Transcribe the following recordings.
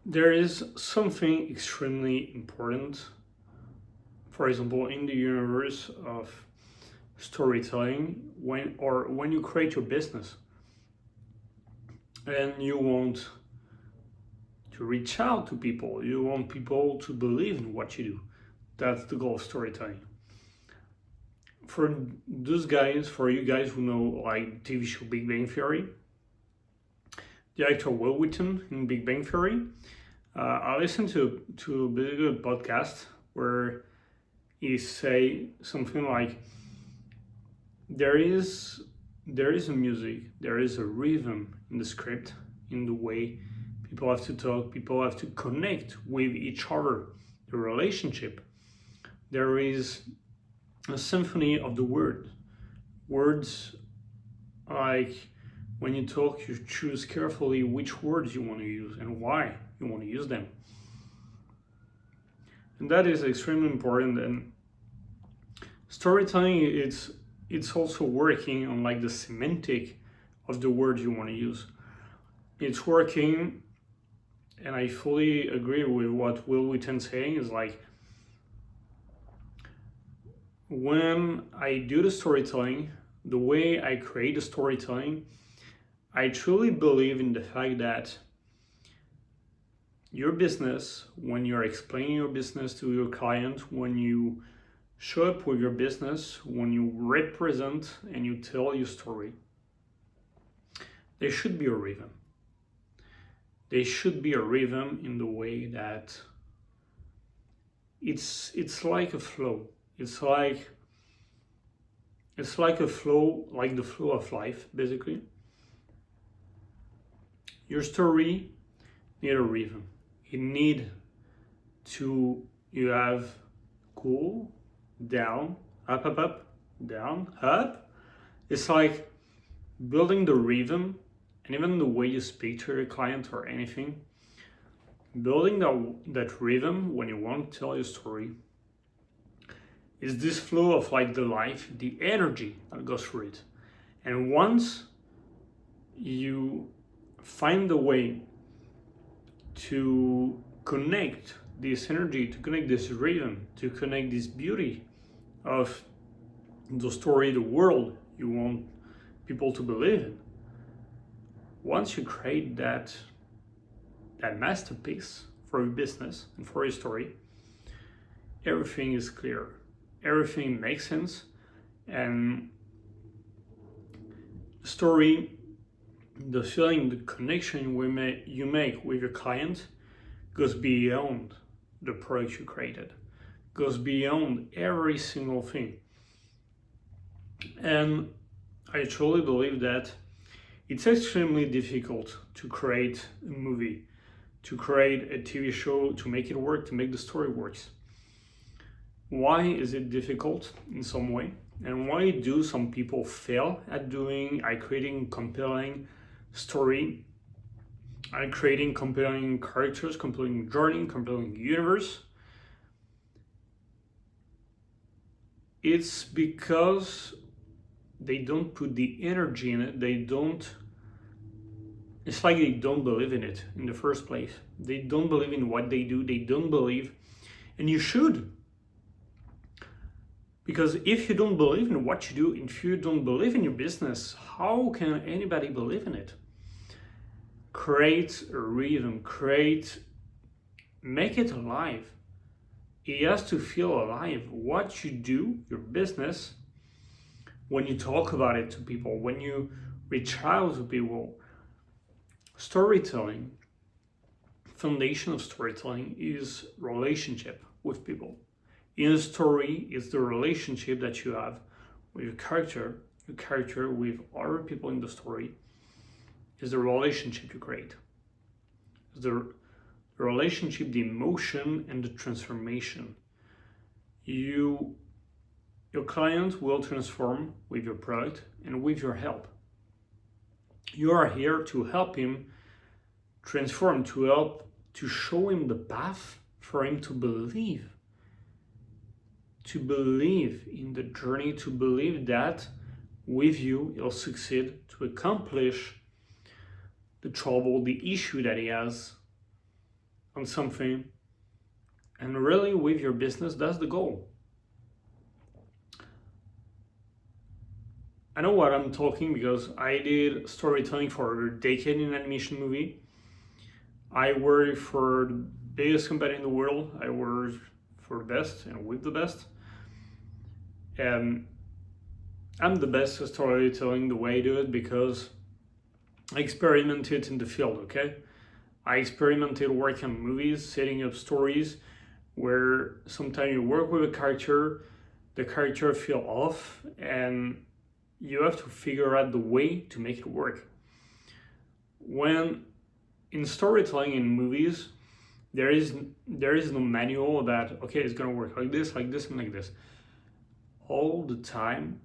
There is something extremely important, for example, in the universe of storytelling when you create your business and you want to reach out to people, you want people to believe in what you do. That's the goal of storytelling. For those guys, for you guys who know like TV show Big Bang Theory, the actor Will Wheaton in Big Bang Theory, I listened to a really good podcast where he say something like there is a music, there is a rhythm in the script, in the way people have to talk, people have to connect with each other, the relationship. There is a symphony of the words like when you talk, you choose carefully which words you want to use and why you want to use them. And that is extremely important. And storytelling, it's also working on like the semantic of the words you want to use. It's working, and I fully agree with what Will Wheaton saying is like when I do the storytelling, the way I create the storytelling, I truly believe in the fact that your business, when you're explaining your business to your client, when you show up with your business, when you represent and you tell your story, there should be a rhythm. There should be a rhythm in the way that it's like a flow. It's like a flow, like the flow of life, basically. Your story need a rhythm. You have cool, down, up, down, up. It's like building the rhythm, and even the way you speak to your client or anything, building that rhythm when you want to tell your story is this flow of like the life, the energy that goes through it. And once you find the way to connect this energy, to connect this rhythm, to connect this beauty of the story, the world you want people to believe in. Once you create that masterpiece for your business and for your story, everything is clear, everything makes sense, and the story, the feeling, the connection you make with your client goes beyond the product you created, goes beyond every single thing. And I truly believe that it's extremely difficult to create a movie, to create a TV show, to make it work, to make the story works. Why is it difficult in some way? And why do some people fail at creating compelling story, creating compelling characters, compelling journey, compelling universe? It's because they don't put the energy in it. It's like they don't believe in it in the first place. They don't believe in what they do. They don't believe, and you should. Because if you don't believe in what you do, if you don't believe in your business, how can anybody believe in it? Create a rhythm, make it alive. It has to feel alive. What you do, your business, when you talk about it to people, when you reach out to people, storytelling, foundation of storytelling is relationship with people. In a story is the relationship that you have with your character with other people in the story is the relationship you create. The relationship, the emotion, and the transformation. Your client will transform with your product and with your help. You are here to help him transform, to show him the path for him to believe in the journey, to believe that with you he'll succeed to accomplish the trouble, the issue that he has, on something, and really with your business, that's the goal. I know what I'm talking because I did storytelling for a decade in animation movie. I worked for the biggest company in the world. I worked for the best and with the best. And I'm the best at storytelling the way I do it because I experimented in the field, okay? I experimented working on movies, setting up stories where sometimes you work with a character, the character feel off, and you have to figure out the way to make it work. When in storytelling in movies, there is no manual that, okay, it's gonna work like this, and like this. All the time,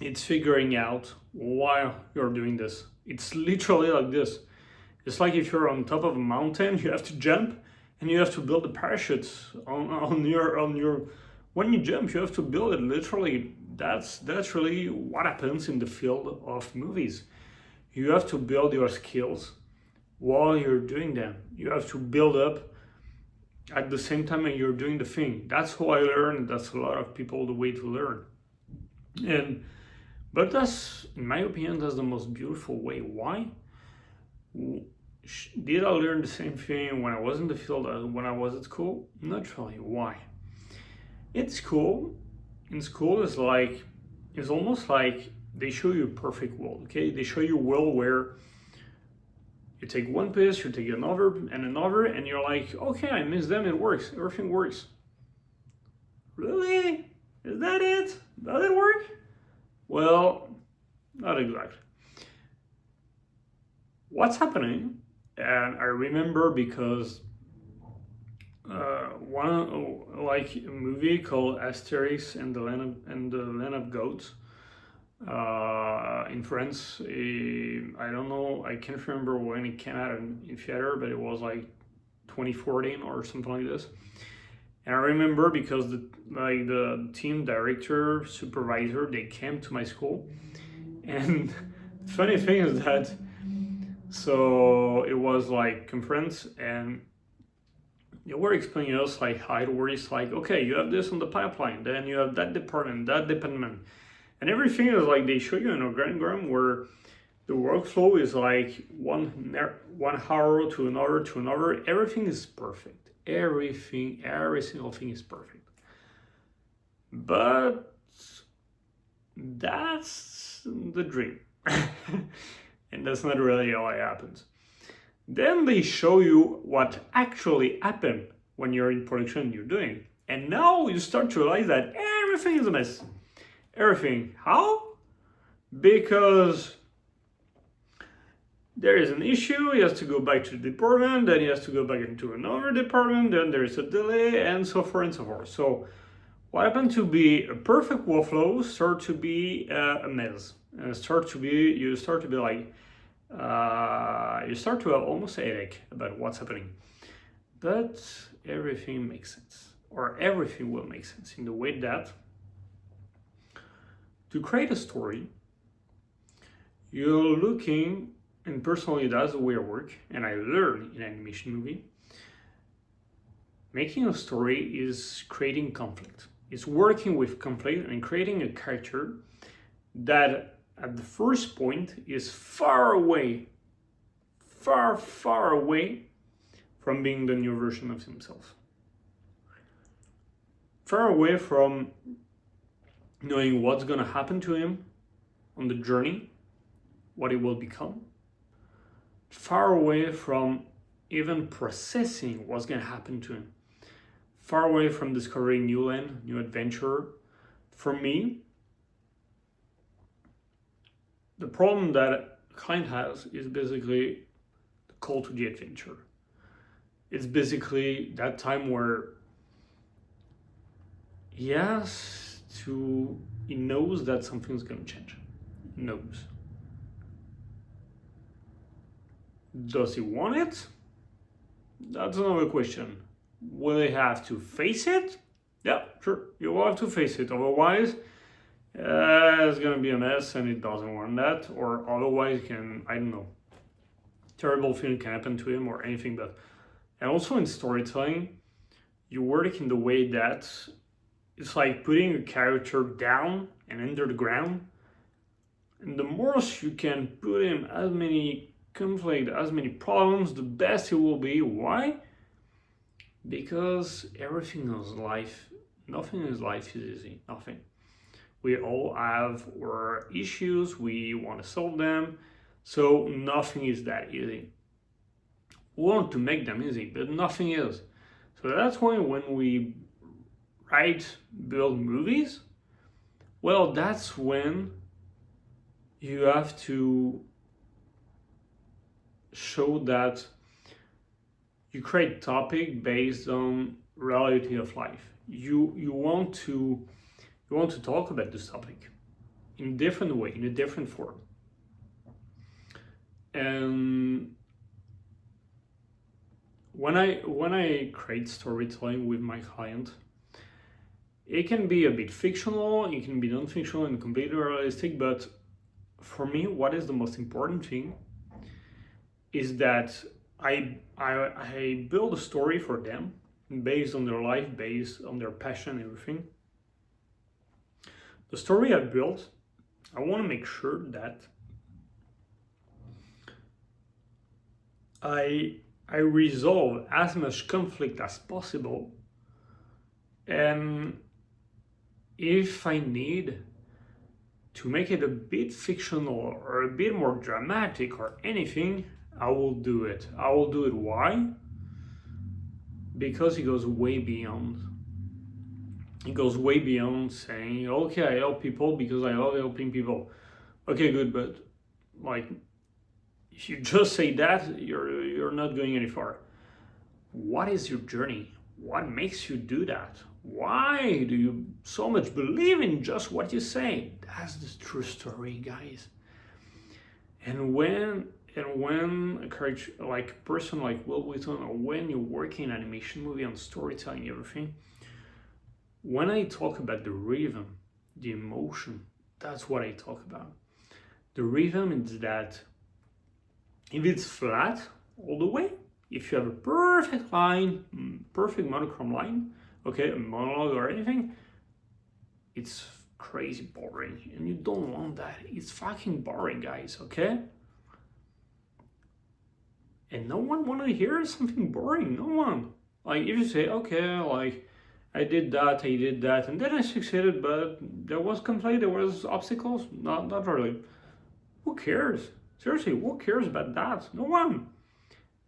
it's figuring out why you're doing this. It's literally like this. It's like if you're on top of a mountain, you have to jump, and you have to build a parachute on your. When you jump, you have to build it literally. That's really what happens in the field of movies. You have to build your skills while you're doing them. You have to build up at the same time when you're doing the thing. That's how I learned. That's a lot of people the way to learn. But that's, in my opinion, that's the most beautiful way. Why? Did I learn the same thing when I was in the field as when I was at school? Not really. Why? In school, it's almost like they show you a perfect world, okay? They show you a world where you take one piece, you take another, and you're like, okay, I miss them, it works, everything works. Really? Is that it? Does it work? Well, not exactly. What's happening, and I remember because like a movie called Asterix and the Land of Goats in France. I don't know, I can't remember when it came out in theater, but it was like 2014 or something like this. And I remember because the team director, supervisor, they came to my school, and the funny thing is that so it was like conference, and they were explaining us like how it works. Like, okay, you have this on the pipeline, then you have that department, and everything is like they show you in a graph where the workflow is like one hour to another. Everything is perfect. Every single thing is perfect. But that's the dream. And that's not really how it happens. Then they show you what actually happened when you're in production, you're doing. And now you start to realize that everything is a mess. Everything. How? Because there is an issue, he has to go back to the department, then he has to go back into another department, then there is a delay, and so forth and so forth. So what happened to be a perfect workflow start to be a mess. You start to have almost a headache about what's happening. But everything makes sense, or everything will make sense in the way that to create a story, you're looking, and personally that's the way I work, and I learn in animation movie, making a story is creating conflict. It's working with conflict and creating a character that at the first point is far away from being the new version of himself. Far away from knowing what's going to happen to him on the journey, what he will become. Far away from even processing what's going to happen to him. Far away from discovering new land, new adventure. For me, the problem that a client has is basically the call to the adventure. It's basically that time where he knows that something's going to change. He knows. Does he want it? That's another question. Will he have to face it? Yeah, sure. You will have to face it. Otherwise, it's going to be a mess and it doesn't want that. Or otherwise, I don't know. terrible thing can happen to him or anything. But and also in storytelling, you work in the way that it's like putting a character down and under the ground. And the more you can put him as many conflict, as many problems, the best he will be. Why? Because everything in life, nothing in life is easy. Nothing. We all have our issues. We want to solve them. So nothing is that easy. We want to make them easy, but nothing is. So that's why when we build movies, well, that's when you have to show that you create topic based on reality of life. You want to talk about this topic in a different way, in a different form. And when I create storytelling with my client, it can be a bit fictional, it can be non-fictional and completely realistic, but for me, what is the most important thing is that I build a story for them based on their life, based on their passion, everything. The story I built, I want to make sure that I resolve as much conflict as possible, and if I need to make it a bit fictional or a bit more dramatic or anything, I will do it. I will do it. Why? Because it goes way beyond. It goes way beyond saying, okay, I help people because I love helping people. Okay, good, but like, if you just say that, you're not going any far. What is your journey? What makes you do that? Why do you so much believe in just what you say? That's the true story, guys. And when a character, like a person like Will Wheaton, or when you're working in animation movie on storytelling, everything, when I talk about the rhythm, the emotion, that's what I talk about. The rhythm is that if it's flat all the way, if you have a perfect line, perfect monochrome line, okay, a monologue or anything, it's crazy boring, and you don't want that. It's fucking boring, guys, okay? And no one want to hear something boring, no one. Like, if you say, okay, like, I did that, and then I succeeded, but there was conflict, there was obstacles, not really. Who cares? Seriously, who cares about that? No one.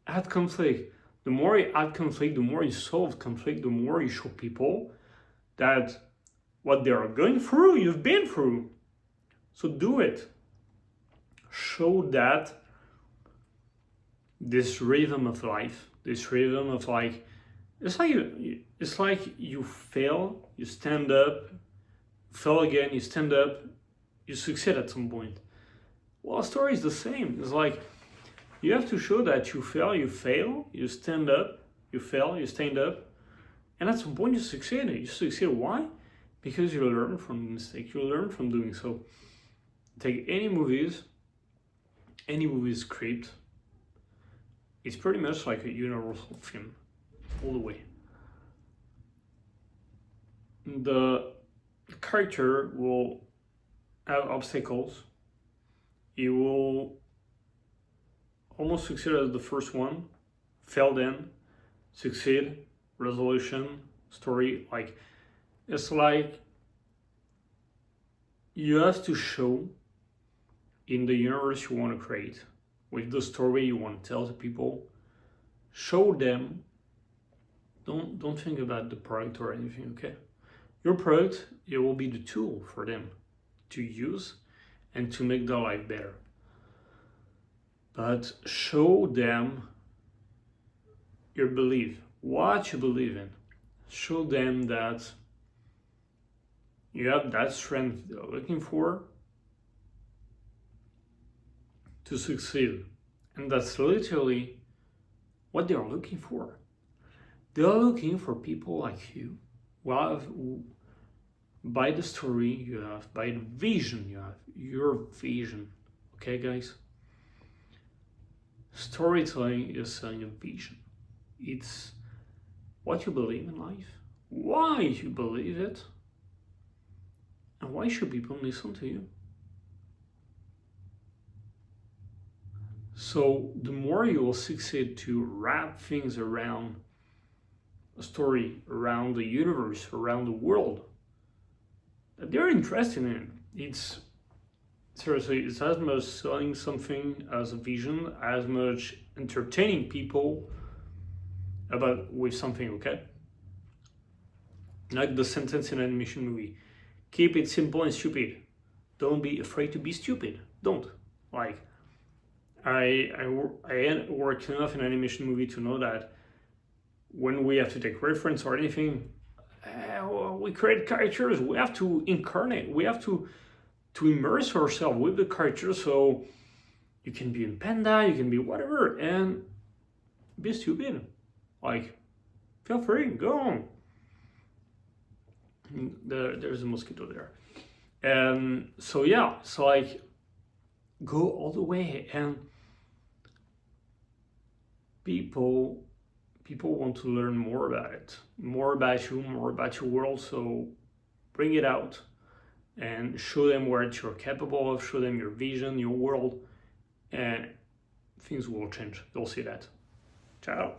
Add conflict. The more you add conflict, the more you solve conflict, the more you show people that what they are going through, you've been through. So do it. Show that this rhythm of life, this rhythm of like, it's like you fail, you stand up, fail again, you stand up, you succeed at some point. Well, a story is the same. It's like you have to show that you fail, you stand up, you fail, you stand up, and at some point you succeed. You succeed. Why? Because you learn from the mistake. You learn from doing so. Take any movie script. It's pretty much like a universal theme, all the way. The character will have obstacles. He will almost succeed as the first one, fail then, succeed, resolution, story. Like, it's like you have to show in the universe you want to create, with the story you want to tell to people, show them. Don't think about the product or anything, okay? Your product, it will be the tool for them to use and to make their life better. But show them your belief, what you believe in. Show them that you have that strength they're looking for to succeed. And that's literally what they are looking for. They are looking for people like you, who by the story you have, by the vision you have, your vision. Okay, guys? Storytelling is selling a vision. It's what you believe in life, why you believe it, and why should people listen to you. So the more you will succeed to wrap things around a story, around the universe, around the world that they're interested in, it's seriously, it's as much selling something as a vision, as much entertaining people about with something, okay? Like the sentence in an animation movie. Keep it simple and stupid. Don't be afraid to be stupid. Don't. Like, I worked enough in an animation movie to know that when we have to take reference or anything, we create characters. We have to incarnate. We have to immerse ourselves with the characters. So you can be in panda, you can be whatever, and be stupid. Like, feel free, go on. There's a mosquito there. And so yeah, so like, go all the way, and people want to learn more about it, more about you, more about your world. So bring it out and show them what you're capable of, show them your vision, your world, and things will change. You'll see that. Ciao.